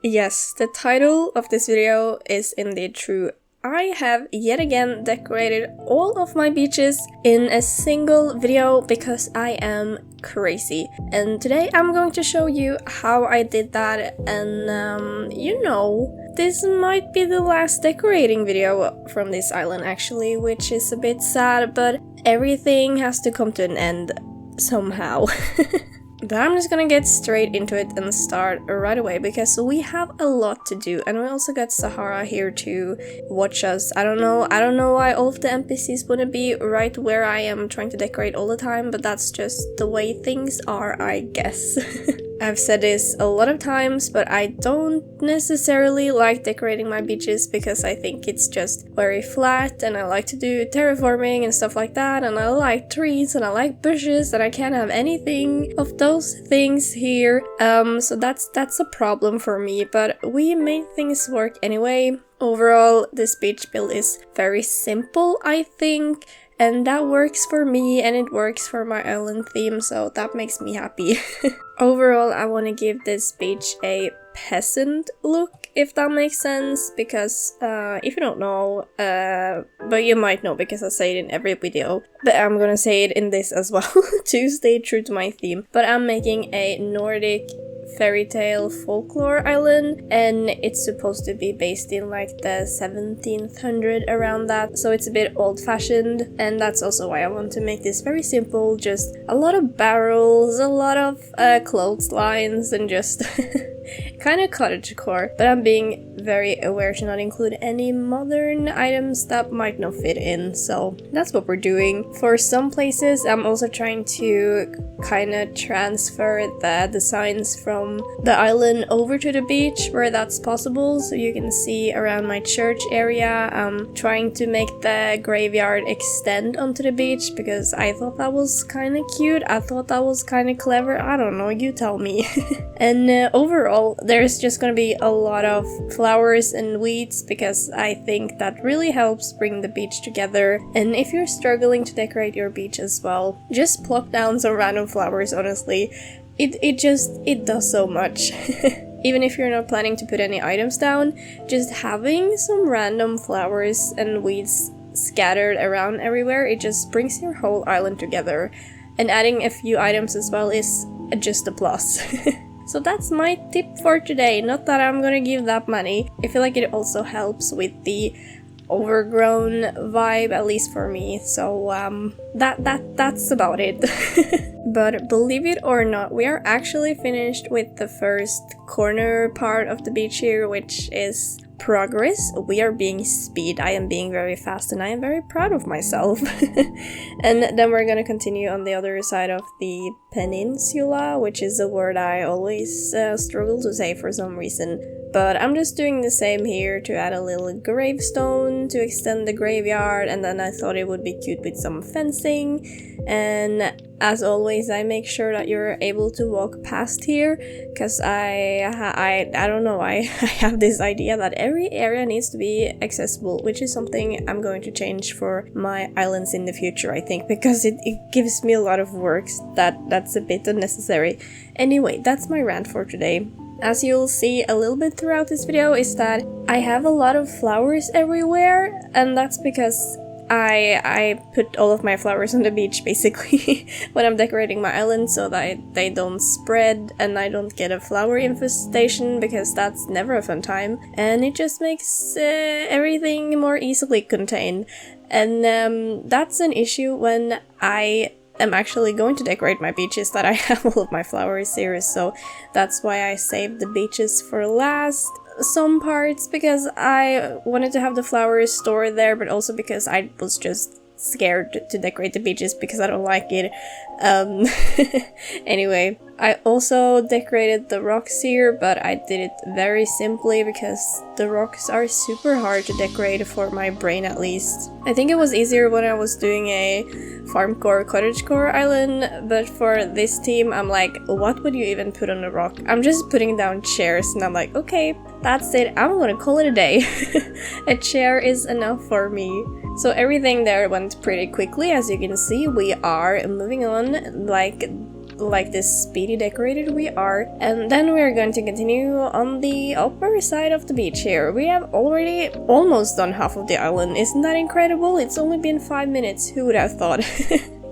Yes, the title of this video is indeed true. I have yet again decorated all of my beaches in a single video because I am crazy. And today I'm going to show you how I did that, and this might be the last decorating video from this island actually, which is a bit sad, but everything has to come to an end somehow. But I'm just gonna get straight into it and start right away because we have a lot to do, and we also got Sahara here to watch us. I don't know why all of the NPCs wanna be right where I am trying to decorate all the time, but that's just the way things are, I guess. I've said this a lot of times, but I don't necessarily like decorating my beaches because I think it's just very flat, and I like to do terraforming and stuff like that, and I like trees and I like bushes, and I can't have anything of those things here. So that's a problem for me, but we made things work anyway. Overall, this beach build is very simple, I think. And that works for me, and it works for my island theme, so that makes me happy. Overall, I want to give this beach a peasant look, if that makes sense, because if you don't know, but you might know because I say it in every video, but I'm gonna say it in this as well to stay true to my theme. But I'm making a Nordic fairy tale folklore island, and it's supposed to be based in like the 1700 around that, so it's a bit old-fashioned, and that's also why I want to make this very simple, just a lot of barrels, a lot of clotheslines, and just kind of cottagecore. But I'm being very aware to not include any modern items that might not fit in, so that's what we're doing. For some places I'm also trying to kind of transfer the designs from the island over to the beach where that's possible. So you can see around my church area, I'm trying to make the graveyard extend onto the beach because I thought that was kind of cute. I thought that was kind of clever. I don't know, you tell me. And overall, there's just gonna be a lot of flowers and weeds because I think that really helps bring the beach together. And if you're struggling to decorate your beach as well, just plop down some random flowers, honestly. It does so much. Even if you're not planning to put any items down, just having some random flowers and weeds scattered around everywhere, it just brings your whole island together. And adding a few items as well is just a plus. So that's my tip for today. Not that I'm gonna give that many. I feel like it also helps with the overgrown vibe, at least for me. So that's about it. But believe it or not, we are actually finished with the first corner part of the beach here, which is progress. We are being speed. I am being very fast, and I am very proud of myself. And then we're gonna continue on the other side of the peninsula, which is a word I always struggle to say for some reason. But I'm just doing the same here to add a little gravestone to extend the graveyard, and then I thought it would be cute with some fencing. And as always, I make sure that you're able to walk past here, because I don't know, I have this idea that every area needs to be accessible, which is something I'm going to change for my islands in the future, I think, because it gives me a lot of work that's a bit unnecessary. Anyway, that's my rant for today. As you'll see a little bit throughout this video is that I have a lot of flowers everywhere, and that's because I put all of my flowers on the beach basically when I'm decorating my island, so that they don't spread and I don't get a flower infestation, because that's never a fun time, and it just makes everything more easily contained. And that's an issue when I'm actually going to decorate my beaches, that I have all of my flowers here, so that's why I saved the beaches for last. Some parts because I wanted to have the flowers stored there, but also because I was just scared to decorate the beaches because I don't like it. Anyway, I also decorated the rocks here, but I did it very simply because the rocks are super hard to decorate for my brain, at least. I think it was easier when I was doing a farmcore cottagecore island, but for this team I'm like, what would you even put on a rock? I'm just putting down chairs, and I'm like, okay, that's it, I'm gonna call it a day. A chair is enough for me. So everything there went pretty quickly. As you can see, we are moving on like like this speedy decorated we are. And then we're going to continue on the upper side of the beach here. We have already almost done half of the island. Isn't that incredible? It's only been 5 minutes. Who would have thought?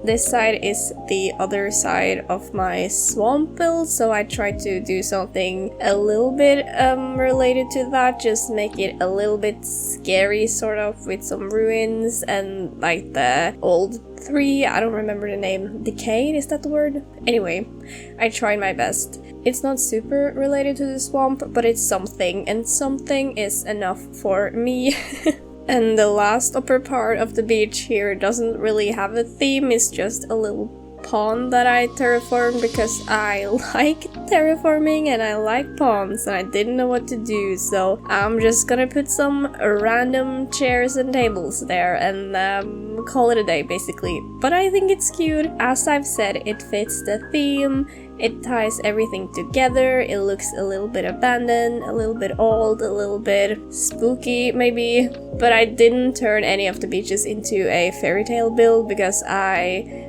This side is the other side of my swamp build, so I tried to do something a little bit related to that, just make it a little bit scary sort of, with some ruins and like the old tree, I don't remember the name, decayed, is that the word? Anyway, I tried my best. It's not super related to the swamp, but it's something, and something is enough for me. And the last upper part of the beach here doesn't really have a theme, it's just a little pond that I terraformed because I like terraforming and I like ponds and I didn't know what to do, so I'm just gonna put some random chairs and tables there and call it a day basically. But I think it's cute. As I've said, it fits the theme. It ties everything together. It looks a little bit abandoned, a little bit old, a little bit spooky maybe. But I didn't turn any of the beaches into a fairy tale build because I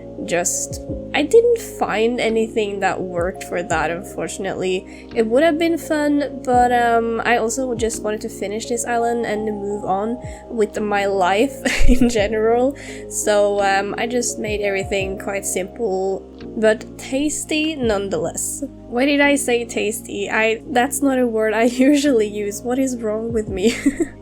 didn't find anything that worked for that, unfortunately. It would have been fun, but I also just wanted to finish this island and move on with my life in general. So I just made everything quite simple, but tasty nonetheless. Why did I say tasty? That's not a word I usually use. What is wrong with me?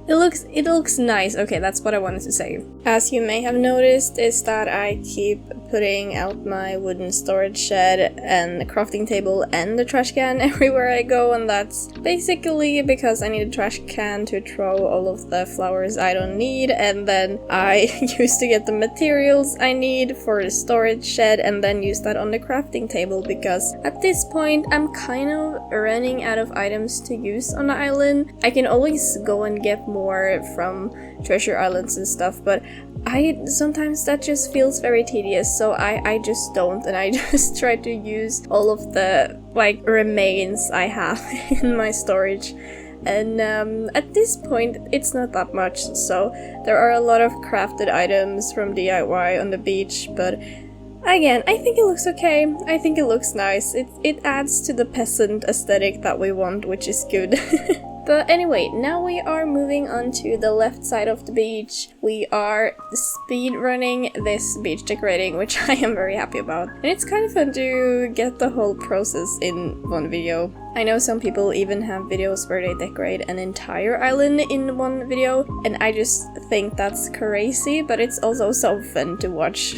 It looks nice. Okay, that's what I wanted to say. As you may have noticed is that I keep putting out my wooden storage shed and the crafting table and the trash can everywhere I go, and that's basically because I need a trash can to throw all of the flowers I don't need, and then I used to get the materials I need for the storage shed and then use that on the crafting table, because at this point I'm kind of running out of items to use on the island. I can always go and get more from treasure islands and stuff, but sometimes that just feels very tedious, so I just don't, and I just try to use all of the like remains I have in my storage. And at this point it's not that much, so there are a lot of crafted items from DIY on the beach, but again, I think it looks okay. I think it looks nice. It adds to the peasant aesthetic that we want, which is good. But anyway, now we are moving on to the left side of the beach. We are speed running this beach decorating, which I am very happy about. And it's kind of fun to get the whole process in one video. I know some people even have videos where they decorate an entire island in one video, and I just think that's crazy, but it's also so fun to watch.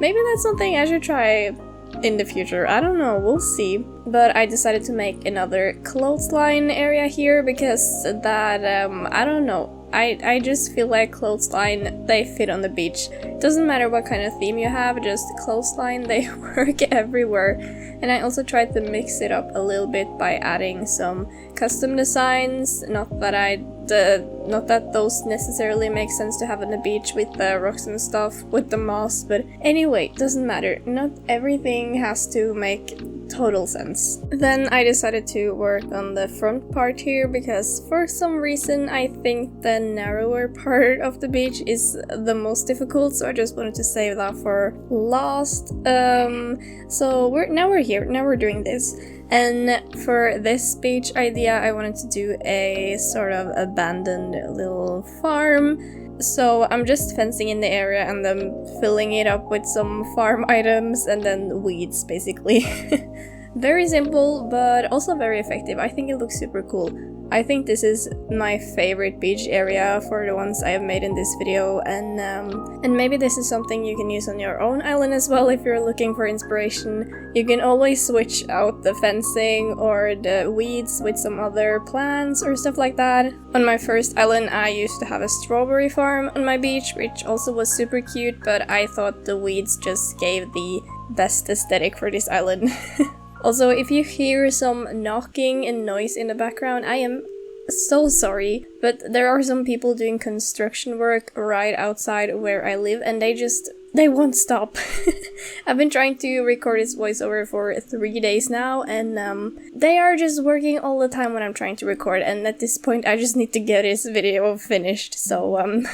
Maybe that's something I should try in the future, I don't know, we'll see. But I decided to make another clothesline area here because that, I don't know, I just feel like clothesline, they fit on the beach. Doesn't matter what kind of theme you have, just clothesline, they work everywhere. And I also tried to mix it up a little bit by adding some custom designs, not that those necessarily make sense to have on the beach with the rocks and stuff, with the moss, but anyway, doesn't matter. Not everything has to make total sense. Then I decided to work on the front part here because for some reason I think the narrower part of the beach is the most difficult, so I just wanted to save that for last. So now we're here, now we're doing this. And for this beach idea, I wanted to do a sort of abandoned little farm. So I'm just fencing in the area and then filling it up with some farm items and then weeds, basically. Very simple, but also very effective. I think it looks super cool. I think this is my favorite beach area for the ones I have made in this video, and maybe this is something you can use on your own island as well if you're looking for inspiration. You can always switch out the fencing or the weeds with some other plants or stuff like that. On my first island I used to have a strawberry farm on my beach, which also was super cute, but I thought the weeds just gave the best aesthetic for this island. Also, if you hear some knocking and noise in the background, I am so sorry, but there are some people doing construction work right outside where I live and they won't stop. I've been trying to record this voiceover for 3 days now, and they are just working all the time when I'm trying to record, and at this point I just need to get this video finished, so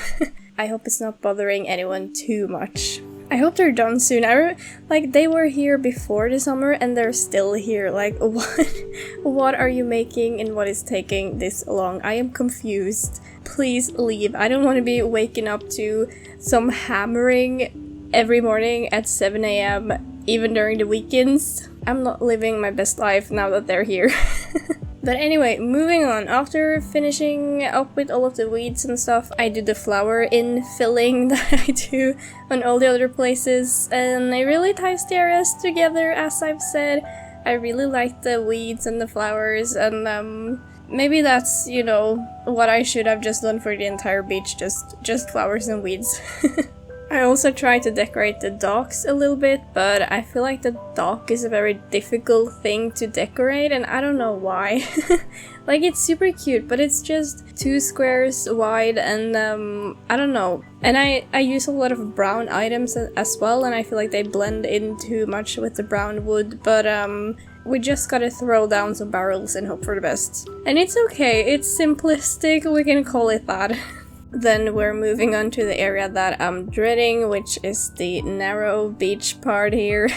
I hope it's not bothering anyone too much. I hope they're done soon. Like, they were here before the summer and they're still here. Like, what are you making and what is taking this long? I am confused. Please leave. I don't want to be waking up to some hammering every morning at 7 a.m. even during the weekends. I'm not living my best life now that they're here. But anyway, moving on. After finishing up with all of the weeds and stuff, I do the flower infilling that I do on all the other places, and it really ties the areas together, as I've said. I really like the weeds and the flowers, and maybe that's, you know, what I should have just done for the entire beach, just flowers and weeds. I also tried to decorate the docks a little bit, but I feel like the dock is a very difficult thing to decorate, and I don't know why. Like, it's super cute, but it's just 2 squares wide, and I don't know. And I use a lot of brown items as well, and I feel like they blend in too much with the brown wood, but we just gotta throw down some barrels and hope for the best. And it's okay, it's simplistic, we can call it that. Then we're moving on to the area that I'm dreading, which is the narrow beach part here.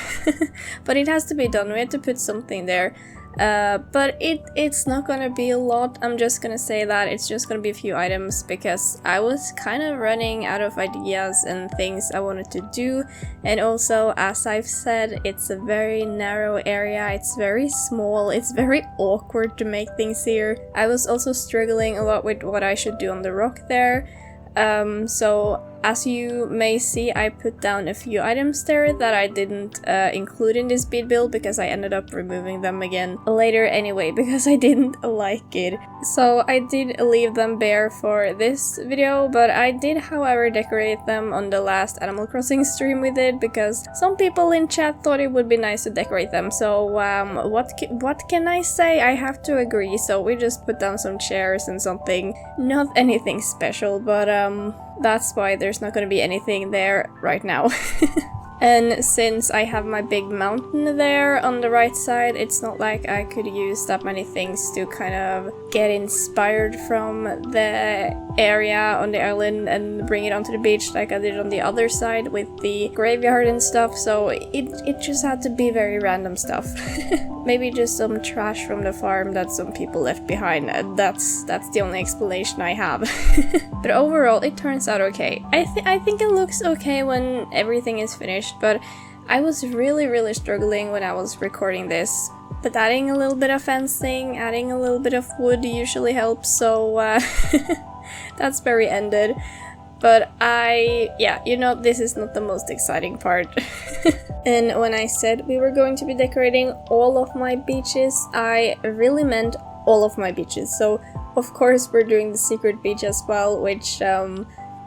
But it has to be done, we have to put something there. But it's not gonna be a lot. I'm just gonna say that it's just gonna be a few items because I was kind of running out of ideas and things I wanted to do. And also, as I've said, it's a very narrow area, it's very small, it's very awkward to make things here. I was also struggling a lot with what I should do on the rock there. So as you may see, I put down a few items there that I didn't include in this speed build because I ended up removing them again later anyway because I didn't like it. So I did leave them bare for this video, but I did however decorate them on the last Animal Crossing stream we did because some people in chat thought it would be nice to decorate them. So what can I say? I have to agree. So we just put down some chairs and something, not anything special, but that's why there's not gonna be anything there right now. And since I have my big mountain there on the right side, it's not like I could use that many things to kind of get inspired from the area on the island and bring it onto the beach like I did on the other side with the graveyard and stuff, so it just had to be very random stuff. Maybe just some trash from the farm that some people left behind. That's the only explanation I have. But overall, it turns out okay. I think it looks okay when everything is finished, but I was really struggling when I was recording this. But adding a little bit of fencing, adding a little bit of wood usually helps, so that's very ended. But yeah, you know, this is not the most exciting part. And when I said we were going to be decorating all of my beaches, I really meant all of my beaches. So of course we're doing the secret beach as well, which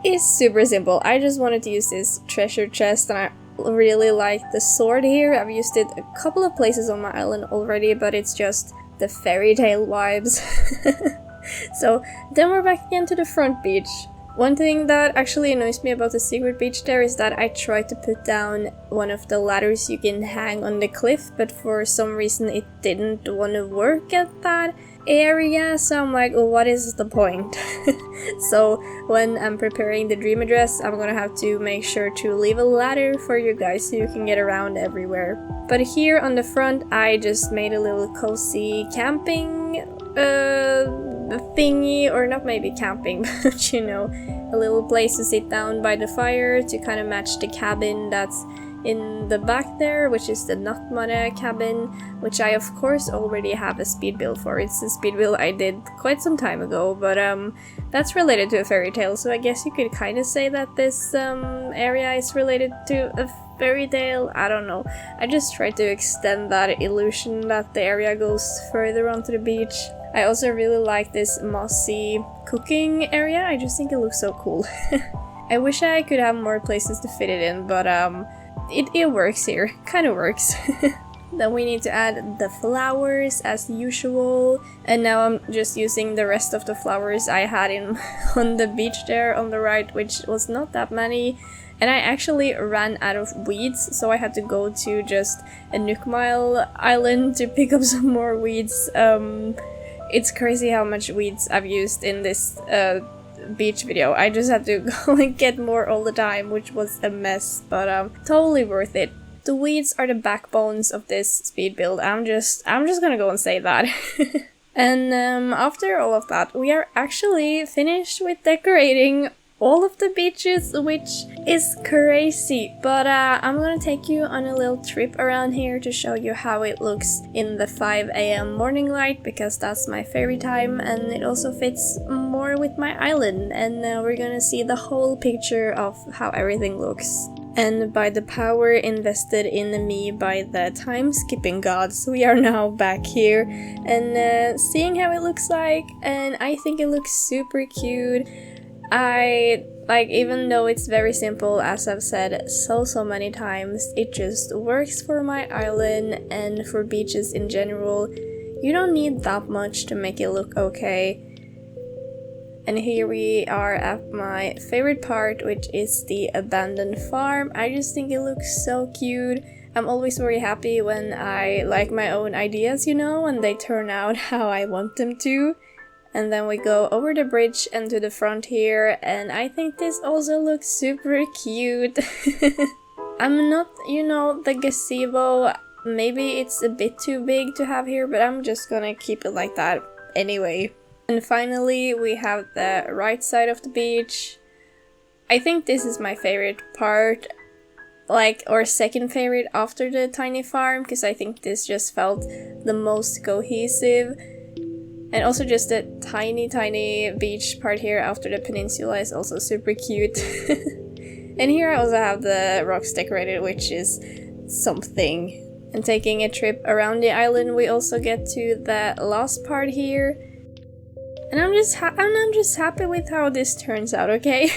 is super simple. I just wanted to use this treasure chest, and I really like the sword here. I've used it a couple of places on my island already, but it's just the fairy tale vibes. So then we're back again to the front beach. One thing that actually annoys me about the secret beach there is that I tried to put down one of the ladders you can hang on the cliff, but for some reason it didn't want to work at that area, so I'm like, what is the point? So when I'm preparing the dream address, I'm gonna have to make sure to leave a ladder for you guys so you can get around everywhere. But here on the front, I just made a little cozy camping thingy, or not maybe camping, but you know, a little place to sit down by the fire to kind of match the cabin that's in the back there, which is the Nachtmare cabin, which I of course already have a speed build for. It's a speed build I did quite some time ago, but that's related to a fairy tale, so I guess you could kind of say that this area is related to a fairy tale. I don't know. I just tried to extend that illusion that the area goes further onto the beach. I also really like this mossy cooking area. I just think it looks so cool. I wish I could have more places to fit it in, but it works here. Kind of works. Then we need to add the flowers as usual, and now I'm just using the rest of the flowers I had in on the beach there on the right, which was not that many. And I actually ran out of weeds, so I had to go to just a Nookmile island to pick up some more weeds. It's crazy how much weeds I've used in this beach video. I just had to go and get more all the time, which was a mess, but totally worth it. The weeds are the backbones of this speed build. I'm just gonna go and say that. And after all of that, we are actually finished with decorating all of the beaches, which is crazy. But I'm gonna take you on a little trip around here to show you how it looks in the 5 a.m. morning light, because that's my favorite time and it also fits more with my island. And we're gonna see the whole picture of how everything looks. And by the power invested in me by the time skipping gods, we are now back here and seeing how it looks like, and I think it looks super cute. Even though it's very simple, as I've said so many times, it just works for my island and for beaches in general. You don't need that much to make it look okay. And here we are at my favorite part, which is the abandoned farm. I just think it looks so cute. I'm always very happy when I like my own ideas, you know, and they turn out how I want them to. And then we go over the bridge and to the front here, and I think this also looks super cute. I'm not, the gazebo, maybe it's a bit too big to have here, but I'm just gonna keep it like that anyway. And finally, we have the right side of the beach. I think this is my favorite part, or second favorite after the tiny farm, because I think this just felt the most cohesive. And also just the tiny beach part here after the peninsula is also super cute. And here I also have the rocks decorated, which is something. And taking a trip around the island, we also get to the last part here. And I'm just happy with how this turns out, okay?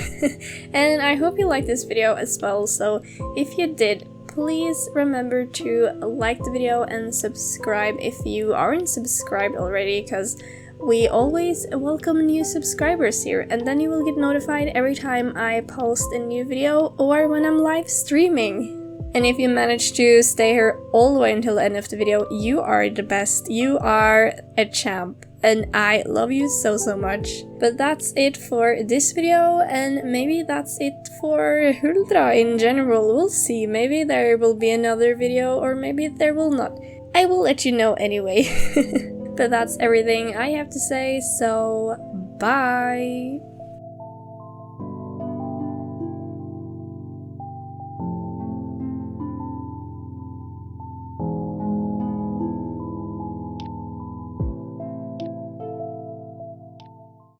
And I hope you liked this video as well, so if you did, please remember to like the video and subscribe if you aren't subscribed already, because we always welcome new subscribers here, and then you will get notified every time I post a new video or when I'm live streaming. And if you manage to stay here all the way until the end of the video, you are the best. You are a champ. And I love you so much. But that's it for this video, and maybe that's it for Huldra in general. We'll see. Maybe there will be another video, or maybe there will not. I will let you know anyway. But that's everything I have to say, so bye!